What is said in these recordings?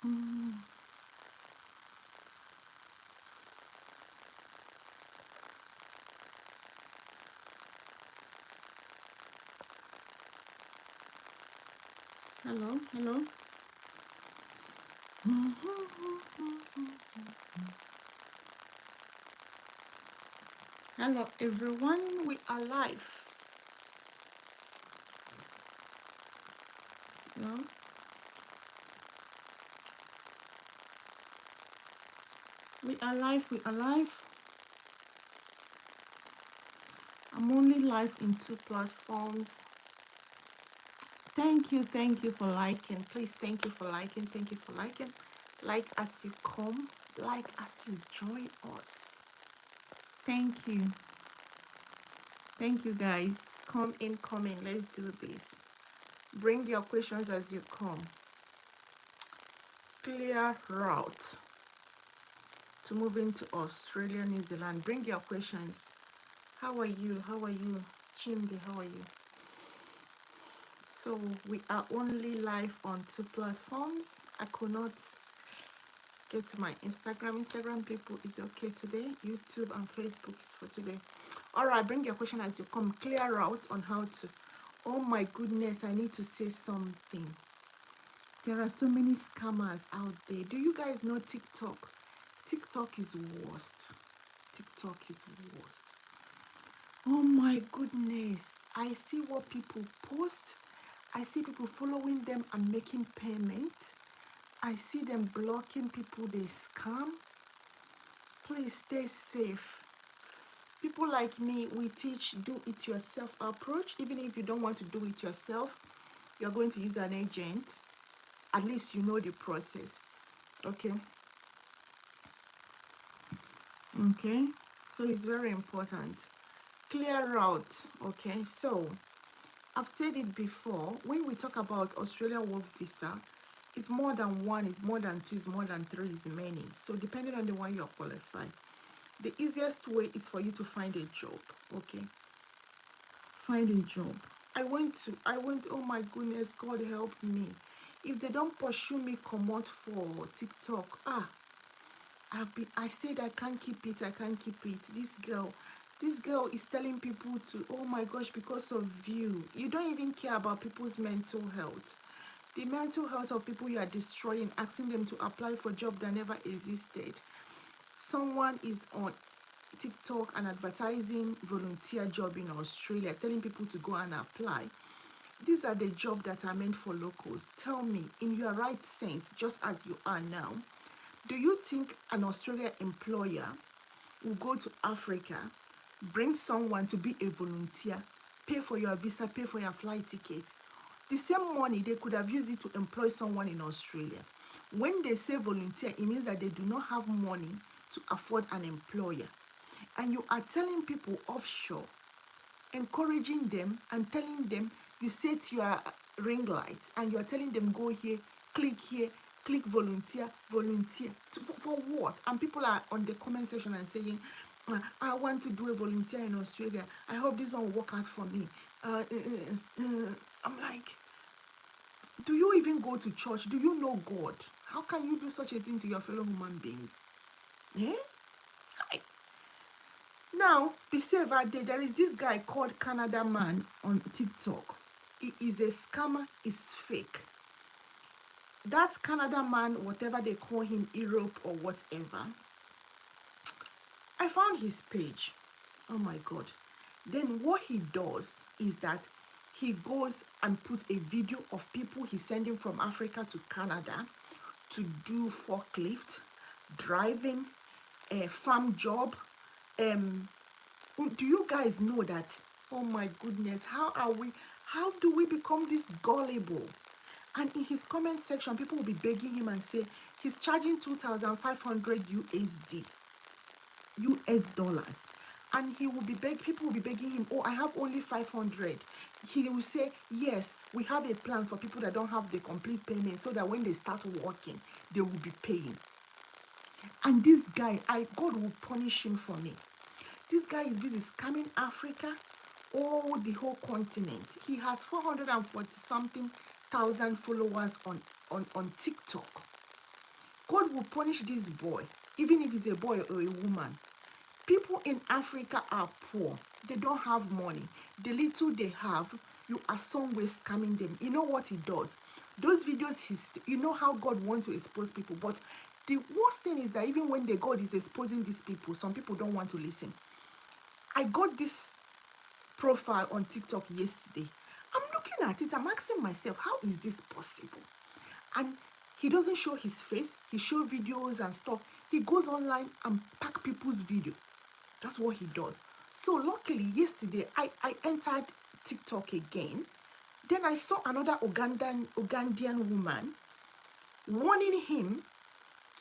Mm. Hello, hello. Hello, everyone. We are live. No, we are live. We are live. I'm only live in 2 platforms. Thank you for liking. Please, thank you for liking. Thank you for liking. Like as you come, like as you join us. Thank you, guys. Come in, come in. Let's do this. Bring your questions as you come. Clear route to moving to Australia, New Zealand. Bring your questions. How are you? How are you? Chimdi, how are you? So we are only live on 2 platforms. I could not get to my Instagram. Instagram people is okay today. YouTube and Facebook is for today. All right, bring your question as you come. Clear out on how to. Oh my goodness, I need to say something. There are so many scammers out there. Do you guys know TikTok? TikTok is worst. TikTok is worst. Oh my goodness. I see what people post. I see people following them and making payments. I see them blocking people they scam. Please stay safe. People like me, we teach do it yourself approach. Even if you don't want to do it yourself, you're going to use an agent. At least you know the process. Okay. Okay. So it's very important. Clear route. Okay. So I've said it before. When we talk about Australia work visa, it's more than one, it's more than two, it's more than three, it's many. So depending on the one you're qualified, the easiest way is for you to find a job. Okay, find a job. I went, oh my goodness, God help me. If they don't pursue me, come out for TikTok. I said I can't keep it, I can't keep it. This girl is telling people to, oh my gosh, because of you don't even care about people's mental health. The mental health of people you are destroying, asking them to apply for a job that never existed. Someone is on TikTok and advertising volunteer job in Australia, telling people to go and apply. These are the jobs that are meant for locals. Tell me, in your right sense, just as you are now, do you think an Australian employer will go to Africa, bring someone to be a volunteer, pay for your visa, pay for your flight ticket? The same money they could have used it to employ someone in Australia. When they say volunteer, it means that they do not have money to afford an employer. And you are telling people offshore, encouraging them and telling them, you set your ring lights and you are telling them go here, click volunteer, volunteer. For what? And people are on the comment section and saying, I want to do a volunteer in Australia. I hope this one will work out for me. I'm like, do you even go to church? Do you know God? How can you do such a thing to your fellow human beings? Eh? Now, be safe out there. There is this guy called Canada Man on TikTok. He is a scammer, is fake. That Canada Man, whatever they call him, Europe or whatever, I found his page. Oh my God. Then what he does is that he goes and puts a video of people he's sending from Africa to Canada to do forklift, driving, a farm job. Do you guys know that? Oh my goodness, how do we become this gullible? And in his comment section, people will be begging him and say he's charging 2,500 USD, US dollars. And he will be people will be begging him, oh, I have only 500. He will say, yes, we have a plan for people that don't have the complete payment so that when they start working, they will be paying. And this guy, God will punish him for me. This guy is busy scamming Africa, all the whole continent. He has 440 something thousand followers on TikTok. God will punish this boy, even if he's a boy or a woman. People in Africa are poor. They don't have money. The little they have, you are somewhere scamming them. You know what he does? Those videos, you know how God wants to expose people. But the worst thing is that even when the God is exposing these people, some people don't want to listen. I got this profile on TikTok yesterday. I'm looking at it. I'm asking myself, how is this possible? And he doesn't show his face. He shows videos and stuff. He goes online and pack people's video. That's what he does. So luckily yesterday I entered TikTok again. Then I saw another Ugandan woman warning him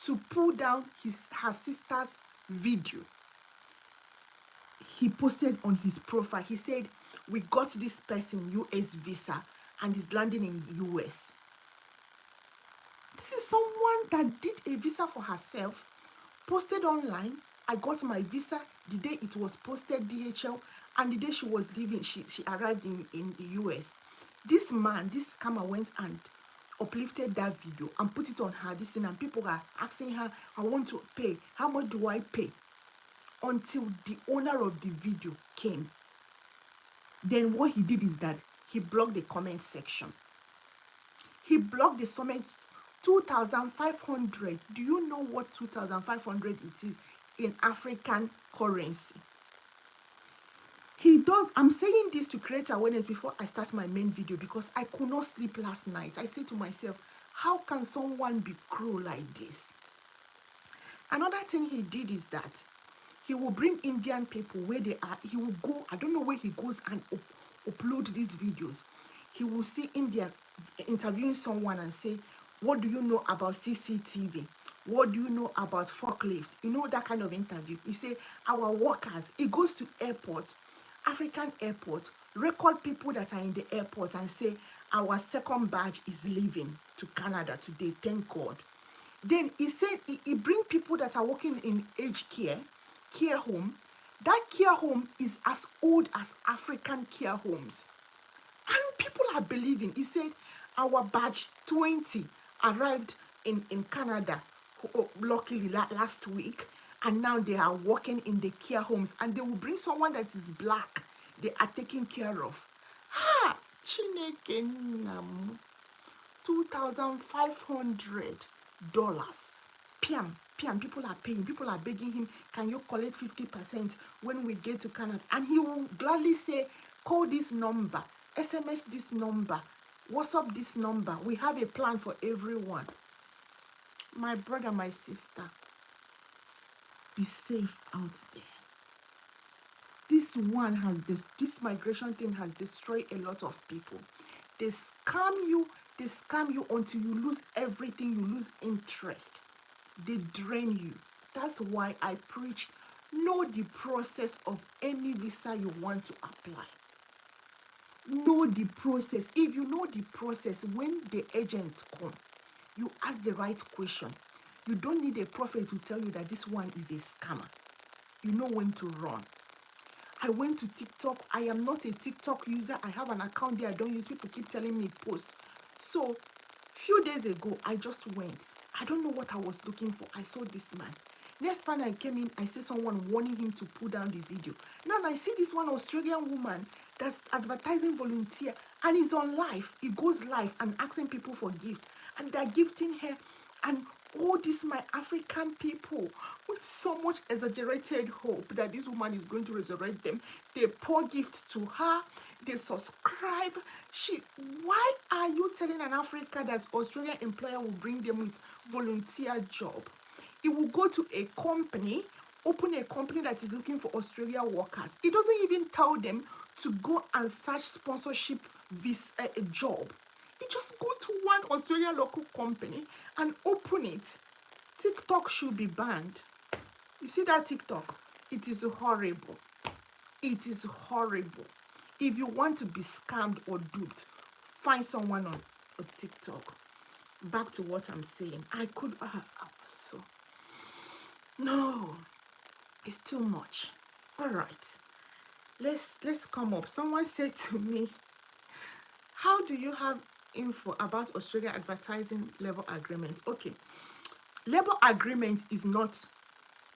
to pull down her sister's video. He posted on his profile. He said, we got this person US visa and is landing in US. This is someone that did a visa for herself, posted online. I got my visa the day it was posted, DHL, and the day she was leaving, she arrived in the US. This man, this scammer went and uplifted that video and put it on her this thing, and people are asking her, I want to pay. How much do I pay? Until the owner of the video came. Then what he did is that he blocked the comment section. He blocked the comments. 2,500. Do you know what 2,500 it is in African currency? He does. I'm saying this to create awareness before I start my main video, because I could not sleep last night. I said to myself, how can someone be cruel like this? Another thing he did is that he will bring Indian people where they are. He will go, I don't know where he goes and upload these videos. He will see Indian interviewing someone and say, what do you know about CCTV? What do you know about forklift? You know, that kind of interview. He say, our workers. He goes to airports, African airports, record people that are in the airport and say, our second batch is leaving to Canada today, thank God. Then he said he bring people that are working in aged care home. That care home is as old as African care homes. And people are believing. He said, our batch 20 arrived in Canada, luckily last week, and now they are working in the care homes, and they will bring someone that is black they are taking care of. Ha! Chineke namu. $2,500. Piam, piam, people are paying. People are begging him, can you collect 50% when we get to Canada? And he will gladly say, call this number, SMS this number, WhatsApp this number. We have a plan for everyone. My brother, my sister, be safe out there. This migration thing has destroyed a lot of people. They scam you until you lose everything, you lose interest. They drain you. That's why I preach, know the process of any visa you want to apply. Know the process. If you know the process, when the agents come, you ask the right question. You don't need a prophet to tell you that this one is a scammer. You know when to run. I went to TikTok. I am not a TikTok user. I have an account there I don't use. People keep telling me post. So, few days ago, I just went. I don't know what I was looking for. I saw this man. Next time I came in, I see someone warning him to pull down the video. Now I see this one Australian woman that's advertising volunteer, and he's on live. He goes live and asking people for gifts, and they're gifting her. And all these my African people with so much exaggerated hope that this woman is going to resurrect them. They pour gifts to her. They subscribe. Why are you telling an African that Australian employer will bring them with volunteer job? It will go to a company, open a company that is looking for Australia workers. It doesn't even tell them to go and search sponsorship job. You just go to one Australian local company and open it. TikTok should be banned. You see that TikTok? It is horrible. It is horrible. If you want to be scammed or duped, find someone on TikTok. Back to what I'm saying. I was so... No, it's too much. All right. Let's come up. Someone said to me, how do you have info about Australia advertising level agreement? Okay, Labor agreement is not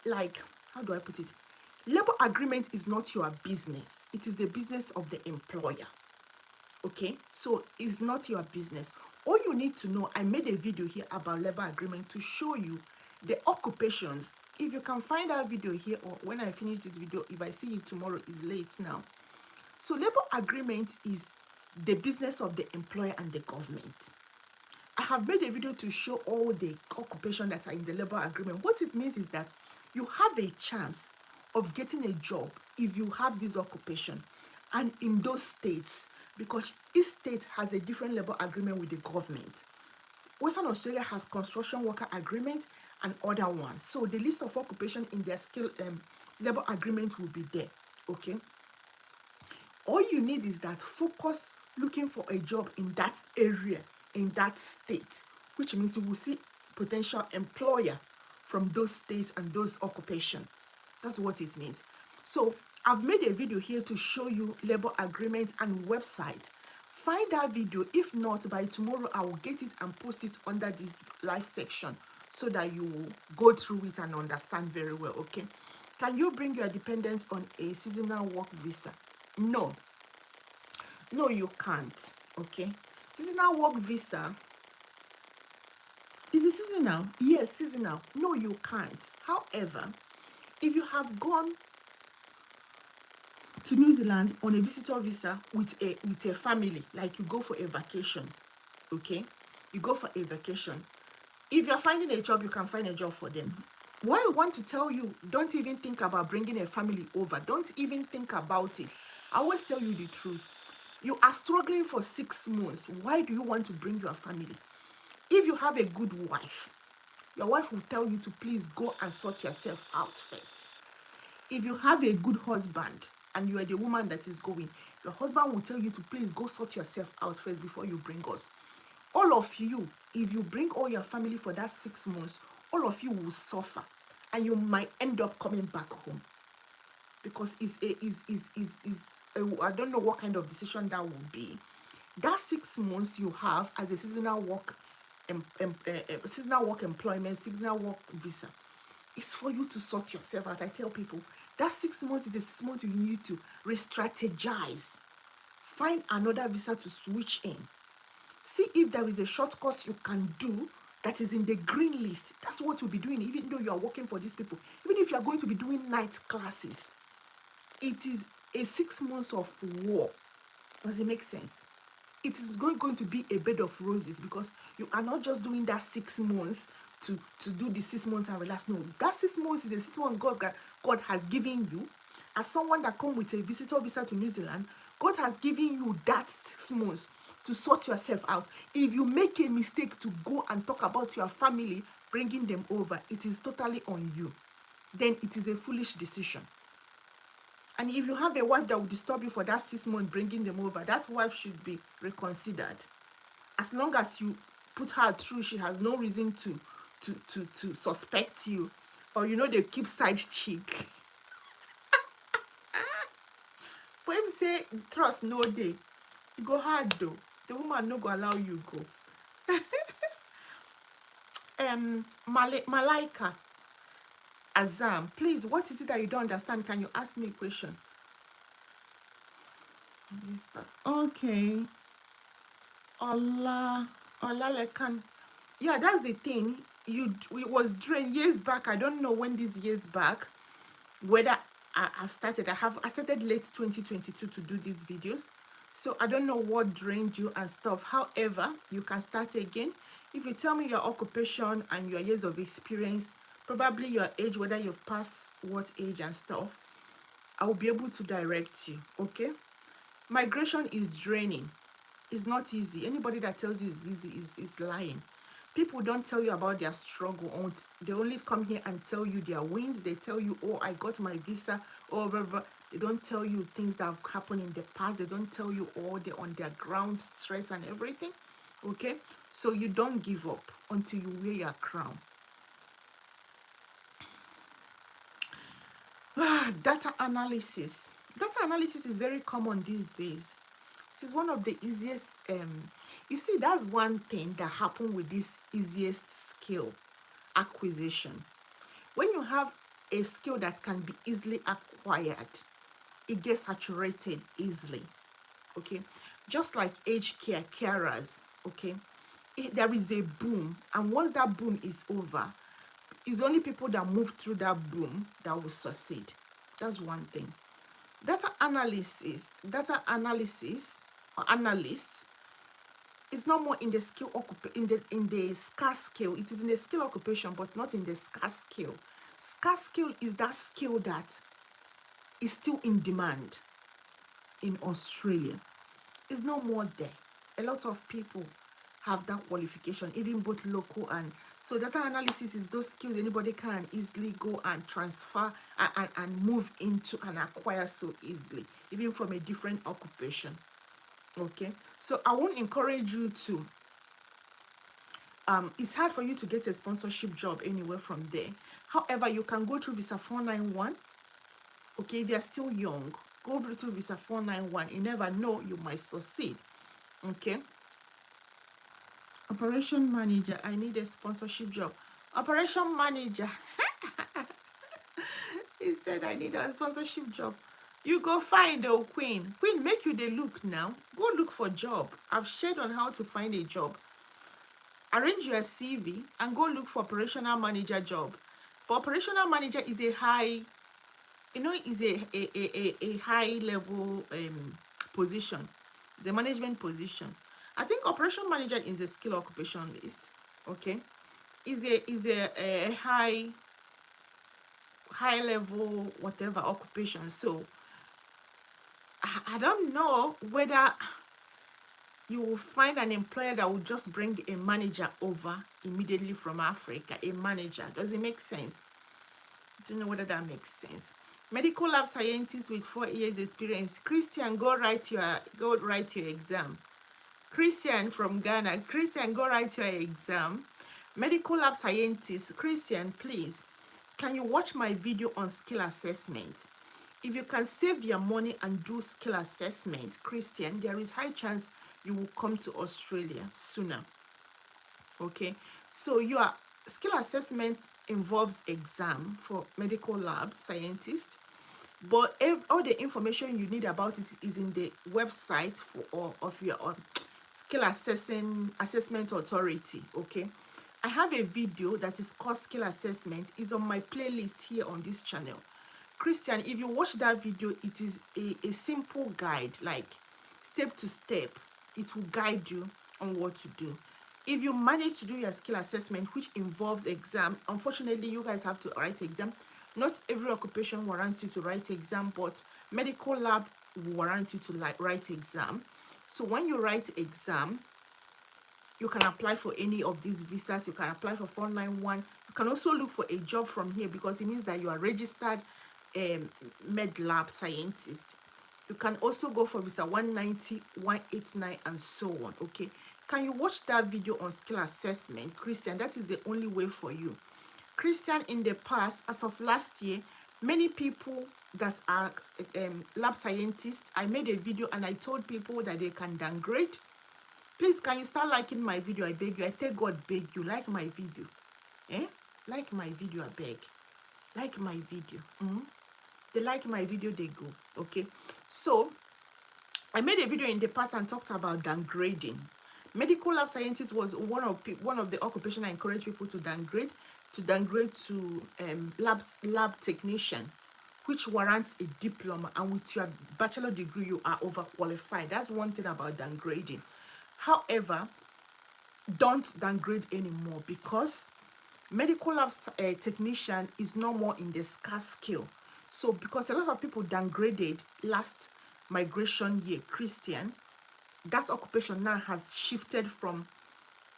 like, how do I put it? Labor agreement is not your business. It is the business of the employer. Okay, so it's not your business. All you need to know, I made a video here about labor agreement to show you the occupations. If you can find that video here, or when I finish this video, if I see it tomorrow, is late now. So labor agreement is the business of the employer and the government. I have made a video to show all the occupations that are in the labor agreement. What it means is that you have a chance of getting a job if you have this occupation, and in those states, because each state has a different labor agreement with the government. Western Australia has construction worker agreement and other ones. So the list of occupation in their skill labor agreement will be there. Okay. All you need is that focus looking for a job in that area, in that state, which means you will see potential employer from those states and those occupations. That's what it means. So I've made a video here to show you labor agreement and website. Find that video. If not, by tomorrow I will get it and post it under this live section so that you will go through it and understand very well. Okay. Can you bring your dependents on a seasonal work visa? No, you can't. Okay. Seasonal work visa, is it seasonal? Yes, seasonal. No, you can't. However, if you have gone to New Zealand on a visitor visa with a family, like you go for a vacation, okay, you go for a vacation, if you're finding a job, you can find a job for them. What I want to tell you, don't even think about bringing a family over. Don't even think about it. I always tell you the truth. You are struggling for 6 months. Why do you want to bring your family? If you have a good wife, your wife will tell you to please go and sort yourself out first. If you have a good husband and you are the woman that is going, your husband will tell you to please go sort yourself out first before you bring us. All of you, if you bring all your family for that 6 months, all of you will suffer and you might end up coming back home, because I don't know what kind of decision that will be. That 6 months you have as a seasonal work employment, seasonal work visa, is for you to sort yourself out. I tell people that 6 months is a 6 months you need to re-strategize. Find another visa to switch in. See if there is a short course you can do that is in the green list. That's what you'll be doing, even though you are working for these people. Even if you are going to be doing night classes, it is a 6 months of war. Does it make sense? It is going to be a bed of roses, because you are not just doing that 6 months to do the 6 months and relax. No, that 6 months is a 6 months God has given you. As someone that come with a visitor visa to New Zealand, God has given you that 6 months to sort yourself out. If you make a mistake to go and talk about your family, bringing them over, it is totally on you. Then it is a foolish decision. And if you have a wife that will disturb you for that 6 months bringing them over, that wife should be reconsidered. As long as you put her through, she has no reason to suspect you, or they keep side cheek. But if you say trust no day, you go hard though. The woman no go allow you go. Malaika Azam, please, what is it that you don't understand? Can you ask me a question? Okay. Allah Lekan. Yeah, that's the thing. It was during years back. I don't know when these years back, whether I started. I started late 2022 to do these videos. So I don't know what drained you and stuff. However, you can start again. If you tell me your occupation and your years of experience, probably your age, whether you've passed what age and stuff, I will be able to direct you. Okay? Migration is draining. It's not easy. Anybody that tells you it's easy is lying. People don't tell you about their struggle. They only come here and tell you their wins. They tell you, oh, I got my visa, or blah, blah. They don't tell you things that have happened in the past. They don't tell you all the underground stress and everything. Okay? So you don't give up until you wear your crown. Data analysis. Data analysis is very common these days. It is one of the easiest. You see, that's one thing that happened with this easiest skill. acquisition. When you have a skill that can be easily acquired, it gets saturated easily. Okay, just like aged care carers. Okay, there is a boom, and once that boom is over, it's only people that move through that boom that will succeed. That's one thing. Data analysis or analysts is not more in the in the scarce skill. It is in the skill occupation, but not in the scarce skill. Scarce skill is that skill that is still in demand in Australia. It's no more there. A lot of people have that qualification, even both local and so data analysis is those skills anybody can easily go and transfer and move into and acquire so easily, even from a different occupation. Okay, so I won't encourage you to it's hard for you to get a sponsorship job anywhere from there. However, you can go through visa 491. Okay, if you're still young, go through visa 491. You never know, you might succeed. Okay, operation manager, I need a sponsorship job. Operation manager he said I need a sponsorship job. You go find a queen. Make you the look now. Go look for job. I've shared on how to find a job. Arrange your CV and go look for operational manager job. But operational manager is a high, is a high level position, the management position. I think operation manager is a skill occupation list. Okay, is a high level whatever occupation. So I don't know whether you will find an employer that will just bring a manager over immediately from Africa. A manager, does it make sense? I don't know whether that makes sense. Medical lab scientist with 4 years experience. Christian, go write your exam. Christian from Ghana. Christian, go write your exam. Medical lab scientist. Christian, please, can you watch my video on skill assessment? If you can save your money and do skill assessment, Christian, there is high chance you will come to Australia sooner. Okay, so your skill assessment involves exam for medical lab scientist, but all the information you need about it is in the website of your skill assessment authority. Okay, I have a video that is called skill assessment. Is on my playlist here on this channel. Christian, if you watch that video, it is a simple guide, like step to step. It will guide you on what to do. If you manage to do your skill assessment, which involves exam, unfortunately, you guys have to write exam. Not every occupation warrants you to write exam, but medical lab warrants you to write exam. So when you write exam, you can apply for any of these visas. You can apply for 491. You can also look for a job from here because it means that you are registered med lab scientist. You can also go for visa 190, 189, and so on. Okay, can you watch that video on skill assessment, Christian? That is the only way for you. Christian, in the past, as of last year, many people that are lab scientists, I made a video and I told people that they can downgrade. Please, can you start liking my video? I beg you. I tell God, beg you, like my video. Like my video, I beg. Like my video. They like my video, they go. Okay, so I made a video in the past and talked about downgrading. Medical lab scientist was one of the occupation I encourage people to downgrade to lab technician, which warrants a diploma, and with your bachelor degree you are overqualified. That's one thing about downgrading. However, don't downgrade anymore because medical lab technician is no more in the scarce skill. So because a lot of people downgraded last migration year, Christian, that occupation now has shifted from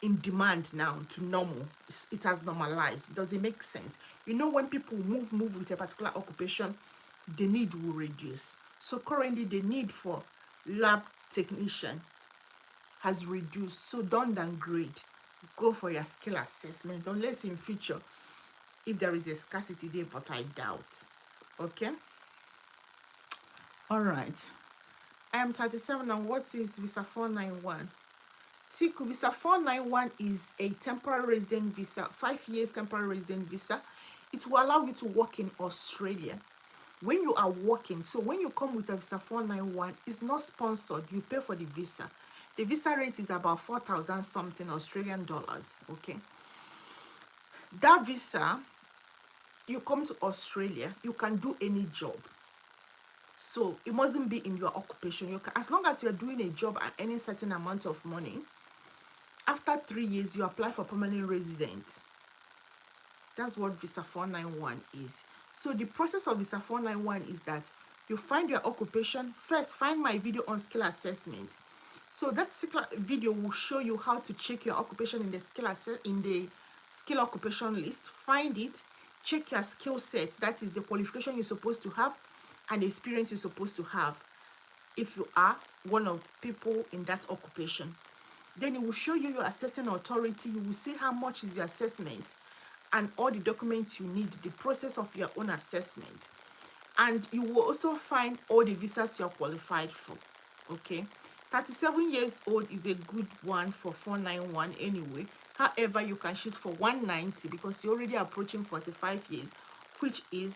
in demand now to normal. It has normalized. Does it make sense? You know, when people move with a particular occupation, the need will reduce. So currently the need for lab technician has reduced. So don't downgrade. Go for your skill assessment, unless in future if there is a scarcity there, but I doubt. Okay, all right. I am 37 and what is visa 491? TICU visa 491 is a temporary resident visa, 5 years temporary resident visa. It will allow you to work in Australia when you are working. So when you come with a visa 491, it's not sponsored. You pay for the visa. The visa rate is about 4,000 something Australian dollars. Okay. That visa, you come to Australia, you can do any job. So it mustn't be in your occupation. You can, as long as you're doing a job at any certain amount of money, after 3 years, you apply for permanent resident. That's what visa 491 is. So the process of visa 491 is that you find your occupation. First, find my video on skill assessment. So that video will show you how to check your occupation in the skill occupation list. Find it, check your skill set. That is the qualification you're supposed to have and the experience you're supposed to have if you are one of people in that occupation. Then it will show you your assessing authority. You will see how much is your assessment and all the documents you need, the process of your own assessment. And you will also find all the visas you are qualified for. Okay. 37 years old is a good one for 491 anyway. However, you can shoot for 190 because you're already approaching 45 years, which is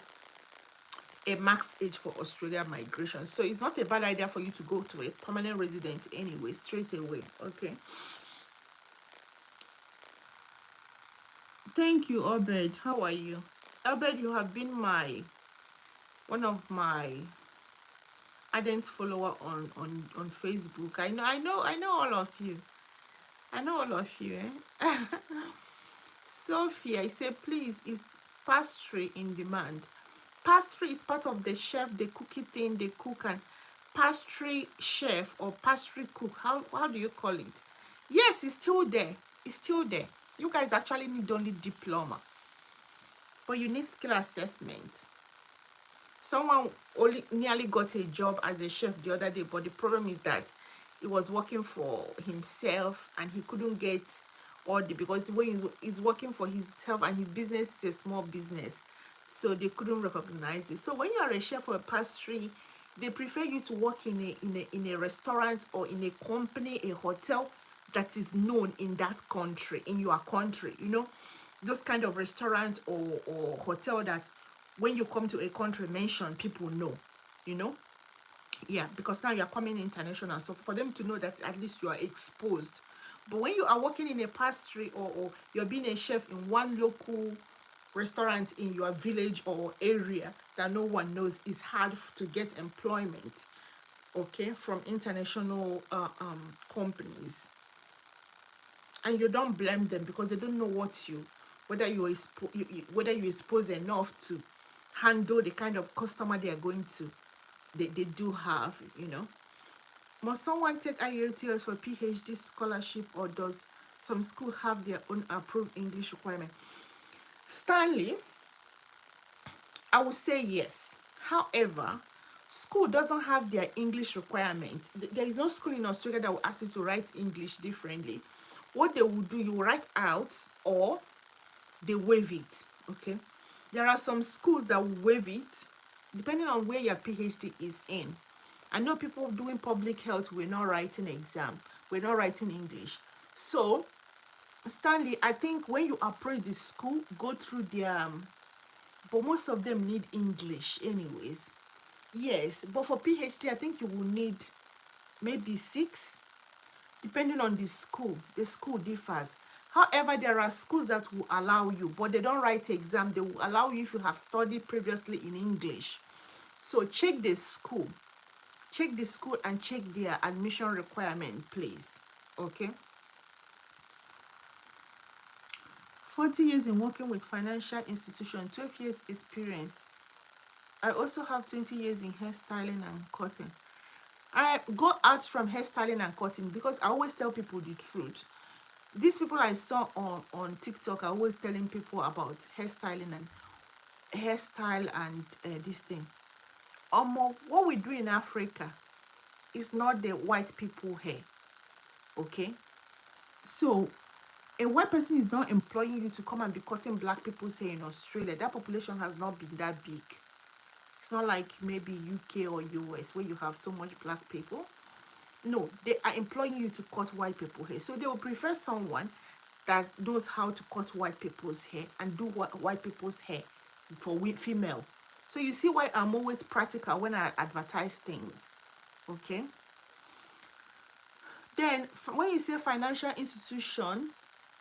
a max age for Australia migration. So it's not a bad idea for you to go to a permanent resident anyway, straight away. Okay. Thank you, Obed. How are you? Obed, you have been one of my ardent follower on Facebook. I know all of you. I know all of you. Sophie, I say, please, is pastry in demand? Pastry is part of the chef, the cookie thing they cook, and pastry chef or pastry cook. How do you call it? Yes, it's still there. It's still there. You guys actually need only diploma, but you need skill assessment. Someone only nearly got a job as a chef the other day, but the problem is that he was working for himself and he couldn't get all the, because when he's working for himself and his business is a small business, so they couldn't recognize it. So when you are a chef or a pastry, they prefer you to work in a restaurant or in a company, a hotel that is known in that country, in your country, you know, those kind of restaurants or hotel that when you come to a country mention, people know, you know. Yeah, because now you're coming international, so for them to know that at least you are exposed. But when you are working in a pastry or you're being a chef in one local restaurant in your village or area that no one knows, it's hard to get employment, okay, from international companies. And you don't blame them because they don't know what you, whether whether you expose enough to handle the kind of customer they are going to, they do have, you know. Must someone take IELTS for PhD scholarship, or does some school have their own approved English requirement? Stanley, I would say yes. However, school doesn't have their English requirement. There is no school in Australia that will ask you to write English differently. What they will do, you write out or they waive it. Okay. There are some schools that will waive it depending on where your PhD is in. I know people doing public health, we're not writing exam, we're not writing English. So, Stanley, I think when you approach the school, go through their, but most of them need English anyways. Yes, but for PhD, I think you will need maybe 6, depending on the school. The school differs. However, there are schools that will allow you, but they don't write exam. They will allow you if you have studied previously in English. So check the school. Check the school and check their admission requirement, please. Okay. 40 years in working with financial institution, 12 years experience. I also have 20 years in hairstyling and cutting. I go out from hairstyling and cutting because I always tell people the truth. These people I saw on TikTok are always telling people about hairstyling and this thing. What we do in Africa is not the white people hair. Okay? So a white person is not employing you to come and be cutting black people's hair in Australia. That population has not been that big. It's not like maybe UK or US where you have so much black people. No, they are employing you to cut white people hair. So they will prefer someone that knows how to cut white people's hair and do white people's hair for female. So you see why I'm always practical when I advertise things. Okay. Then when you say financial institution,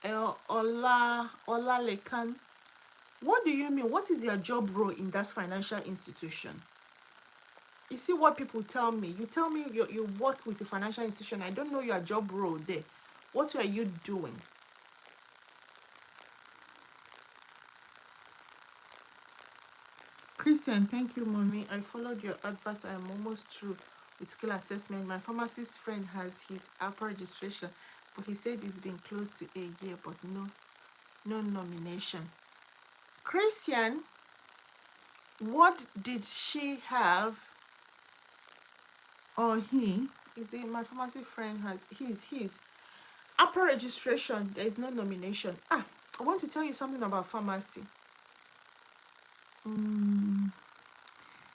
Ola Lekan, what do you mean? What is your job role in that financial institution? You see what people tell me. You tell me you work with a financial institution. I don't know your job role there. What are you doing? Christian, thank you, mommy. I followed your advice. I am almost through with skill assessment. My pharmacist friend has his upper registration, but he said it's been close to a year, but no nomination. Christian, what did she have, or he? Is it my pharmacy friend has his upper registration? There is no nomination. I want to tell you something about pharmacy.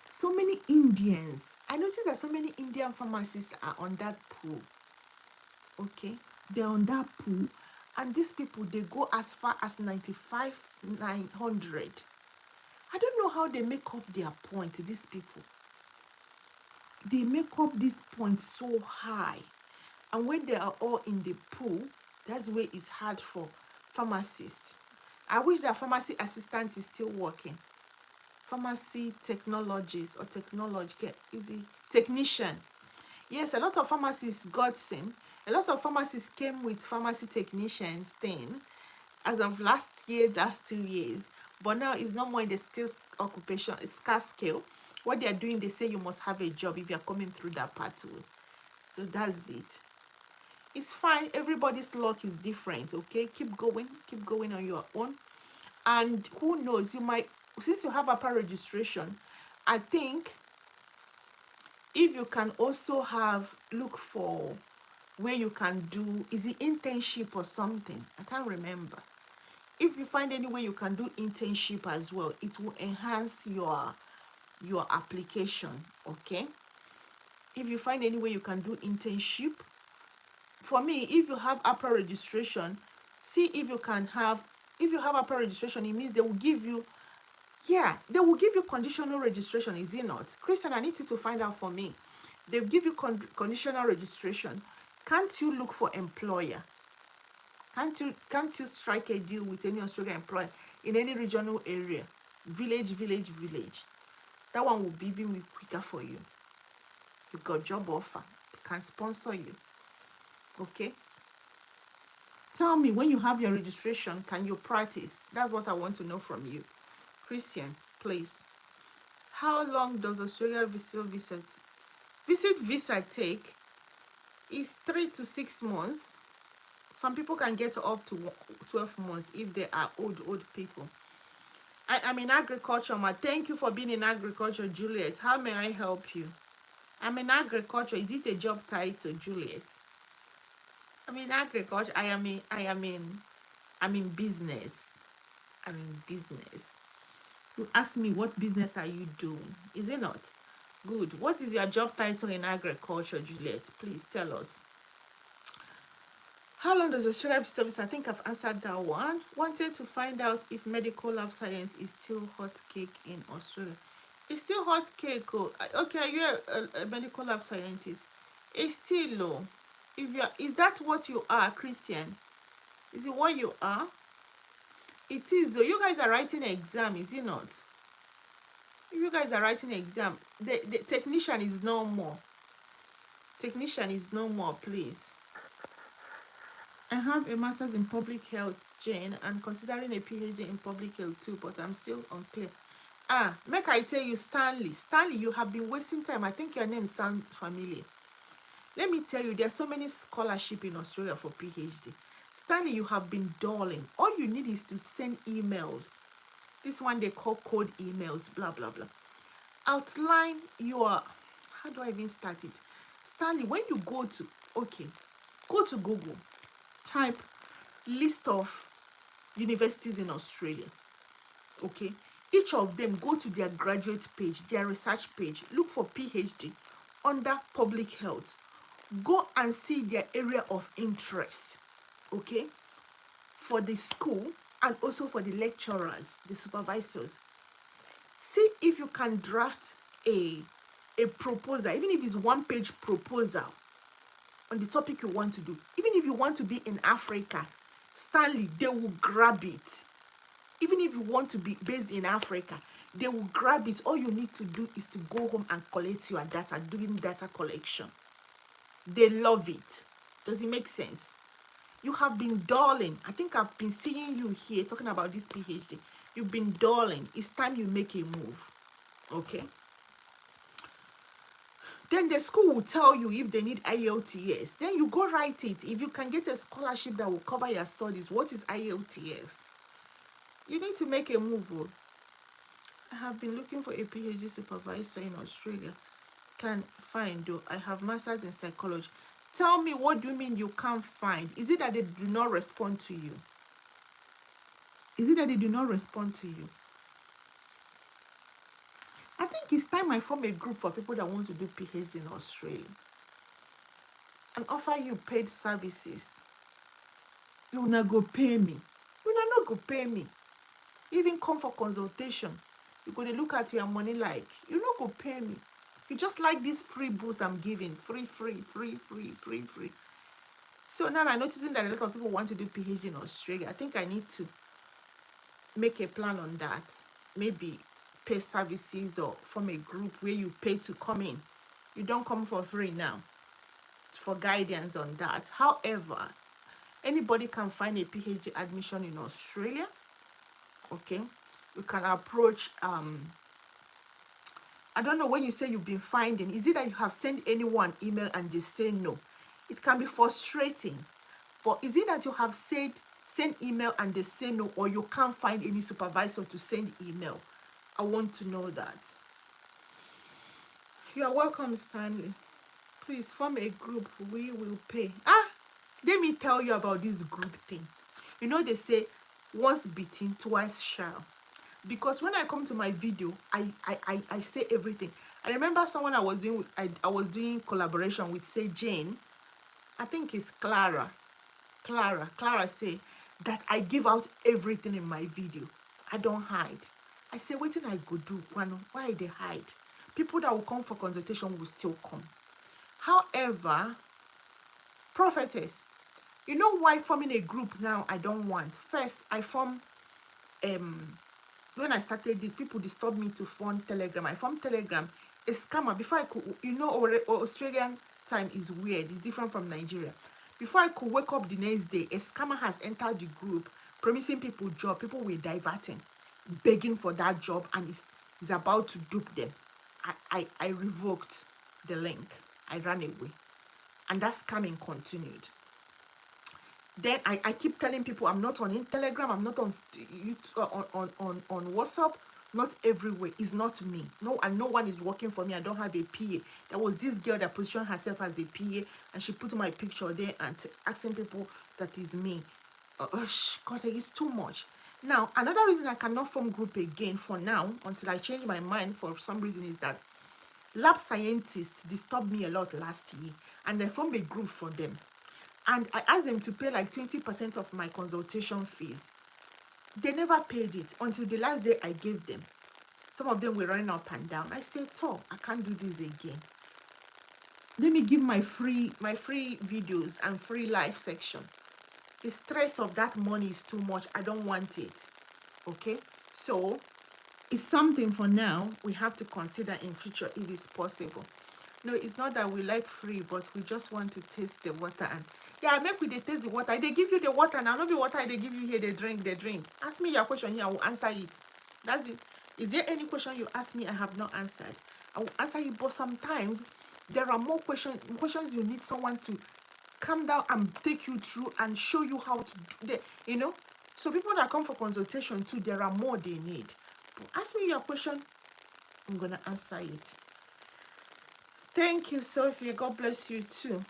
So many Indians. I noticed that so many Indian pharmacists are on that pool. Okay, they're on that pool, and these people, they go as far as 95, 900. I don't know how they make up their point. These people, they make up this point so high, and when they are all in the pool, that's where it's hard for pharmacists. I wish that pharmacy assistant is still working. Pharmacy technologist or technician. Yes, a lot of pharmacists got seen. A lot of pharmacists came with pharmacy technicians thing as of last 2 years. But now it's not more in the skills occupation, scarce scale. What they are doing, they say you must have a job if you're coming through that pathway. So that's it. It's fine. Everybody's luck is different. Okay, keep going on your own. And who knows, you might, since you have upper registration, I think if you can also look for where you can do, is it internship or something? I can't remember. If you find any way you can do internship as well, it will enhance your application. Okay, if you find any way you can do internship, for me, if you have upper registration, see if you can have, if you have upper registration, it means they will give you, they will give you conditional registration, is it not? Christian, I need you to find out for me. They'll give you conditional registration. Can't you look for employer? Can't you strike a deal with any Australian employer in any regional area? Village. That one will be even quicker for you. You got job offer. They can sponsor you. Okay? Tell me, when you have your registration, can you practice? That's what I want to know from you. Christian, please. How long does Australia visit visa take? Is 3 to 6 months. Some people can get up to 12 months if they are old people. I'm in agriculture, ma. Thank you for being in agriculture, Juliet. How may I help you? I'm in agriculture. Is it a job title, Juliet? I'm in agriculture. I'm in business. I'm in business. You ask me, what business are you doing? Is it not? Good. What is your job title in agriculture, Juliet? Please tell us. How long does Australia visit visa? I think I've answered that one. Wanted to find out if medical lab science is still hot cake in Australia. It's still hot cake. Oh. Okay, you're a medical lab scientist. It's still low. Is that what you are, Christian? Is it what you are? It is though. You guys are writing an exam, is it not? If you guys are writing an exam, the technician is no more. Technician is no more, please. I have a master's in public health, Jane, and considering a PhD in public health too, but I'm still unclear. Make I tell you, Stanley. Stanley, you have been wasting time. I think your name sounds familiar. Let me tell you, there's so many scholarship in Australia for PhD. Stanley, you have been dulling. All you need is to send emails. This one they call cold emails, blah, blah, blah. Outline your, how do I even start it? Stanley, when you go to Google, type list of universities in Australia. Okay, each of them, go to their graduate page, their research page, look for PhD under public health. Go and see their area of interest, okay, for the school and also for the lecturers, the supervisors. See if you can draft a proposal, even if it's 1-page proposal on the topic you want to do. Even if you want to be in Africa, Stanley, they will grab it. Even if you want to be based in Africa, they will grab it. All you need to do is to go home and collect your data, doing data collection. They love it. Does it make sense? You have been dulling. I think I've been seeing you here talking about this PhD. You've been dulling. It's time you make a move. Okay? Then the school will tell you if they need IELTS. Then you go write it. If you can get a scholarship that will cover your studies, what is IELTS? You need to make a move. Oh. I have been looking for a PhD supervisor in Australia. Can't find though. I have masters in psychology. Tell me, what do you mean you can't find? Is it that they do not respond to you? Is it that they do not respond to you? I think it's time I form a group for people that want to do PhD in Australia and offer you paid services. You will not go pay me. You will not go pay me. Even come for consultation. You go to look at your money like, you not go pay me. You just like these free boosts I'm giving. Free. So now I'm noticing that a lot of people want to do PhD in Australia. I think I need to make a plan on that. Maybe pay services or form a group where you pay to come in. You don't come for free now. For guidance on that. However, anybody can find a PhD admission in Australia. Okay, you can approach. I don't know, when you say you've been finding, is it that you have sent anyone email and they say no? It can be frustrating, but is it that you have sent email and they say no, or you can't find any supervisor to send email? I want to know that. You are welcome, Stanley. Please form a group. We will pay. Let me tell you about this group thing. You know, they say once bitten, twice shy. Because when I come to my video, I say everything. I remember someone I was doing collaboration with, say Jane. I think it's Clara. Clara say that I give out everything in my video. I don't hide. I say, what did I go do? Why they hide? People that will come for consultation will still come. However, prophetess, you know why forming a group now I don't want? First, I form when I started this, people disturbed me to form Telegram. I formed Telegram, a scammer. Before I could, you know, Australian time is weird. It's different from Nigeria. Before I could wake up the next day, a scammer has entered the group, promising people job. People were diverting, begging for that job, and is about to dupe them. I revoked the link. I ran away, and that scamming continued. Then I keep telling people I'm not on Telegram, I'm not on YouTube, on WhatsApp, not everywhere. It's not me. No, and no one is working for me. I don't have a PA. There was this girl that positioned herself as a PA, and she put my picture there and asking people that is me. God, it's too much. Now, another reason I cannot form group again for now, until I change my mind for some reason, is that lab scientists disturbed me a lot last year, and I formed a group for them. And I asked them to pay like 20% of my consultation fees. They never paid it until the last day I gave them. Some of them were running up and down. I said, "Oh, I can't do this again. Let me give my free videos and free live section. The stress of that money is too much. I don't want it." Okay? So it's something for now we have to consider in future if it's possible. No, it's not that we like free, but we just want to taste the water. And yeah, make we taste the water. They give you the water now, not the water they give you here, they drink. Ask me your question here, I will answer it. That's it. Is there any question you ask me I have not answered? I will answer you, but sometimes there are more questions you need someone to come down and take you through and show you how to do it, you know. So people that come for consultation too, there are more they need. But ask me your question, I'm gonna answer it. Thank you, Sophia. God bless you too.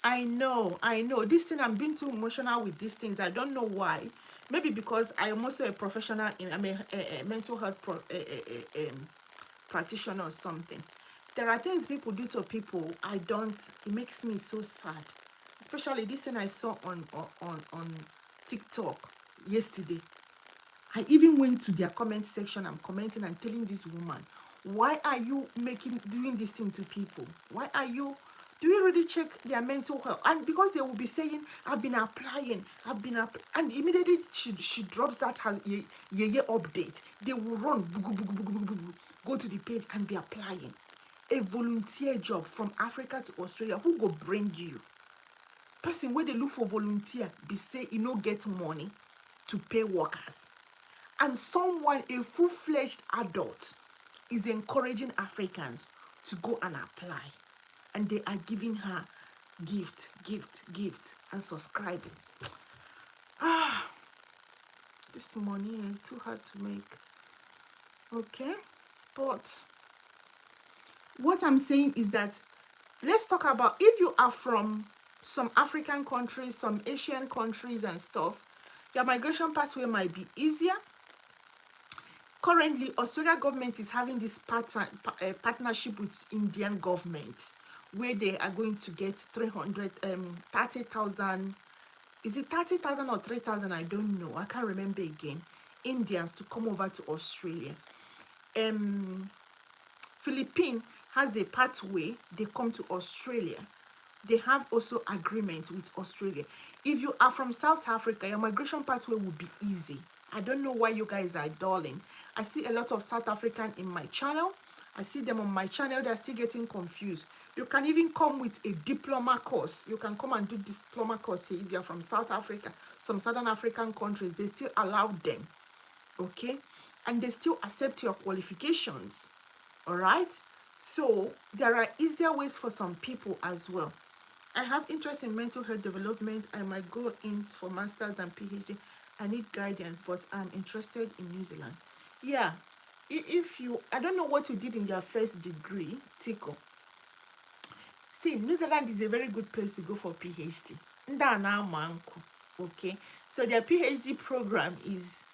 I know. This thing, I'm being too emotional with these things. I don't know why. Maybe because I am also a professional I'm a mental health practitioner or something. There are things people do to people. It makes me so sad. Especially this thing I saw on TikTok yesterday. I even went to their comment section. I'm commenting and telling this woman, why are you doing this thing to people? Why are you, do you really check their mental health? And because they will be saying, I've been applying, and immediately she drops that her ye update. They will run, go to the page and be applying. A volunteer job from Africa to Australia, who go bring you? Person where they look for volunteer, be say you no get money to pay workers. And someone, a full-fledged adult, is encouraging Africans to go and apply. And they are giving her gift, and subscribing. This money is too hard to make. Okay? But what I'm saying is that let's talk about, if you are from some African countries, some Asian countries and stuff, your migration pathway might be easier. Currently, Australia government is having this partnership with Indian government, where they are going to get 30,000. Is it 30,000 or 3,000? I don't know. I can't remember again. Indians to come over to Australia. Philippines has a pathway. They come to Australia. They have also agreement with Australia. If you are from South Africa, your migration pathway will be easy. I don't know why you guys are darling. I see a lot of South African in my channel. I see them on my channel. They're still getting confused. You can even come with a diploma course. You can come and do this diploma course here if you're from South Africa. Some Southern African countries, they still allow them. Okay? And they still accept your qualifications. All right? So there are easier ways for some people as well. I have interest in mental health development. I might go in for masters and PhD. I need guidance, but I'm interested in New Zealand. Yeah, if you, I don't know what you did in your first degree, Tico. See, New Zealand is a very good place to go for PhD. Okay, so their PhD program is,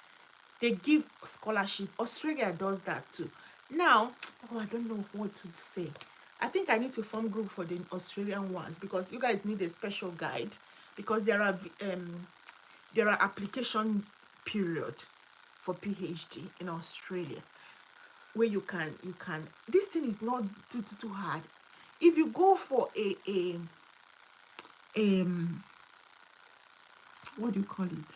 they give scholarship. Australia does that too. Now, I don't know what to say. I think I need to form group for the Australian ones, because you guys need a special guide, because there are application period for PhD in Australia, where you can this thing is not too hard. If you go for a what do you call it?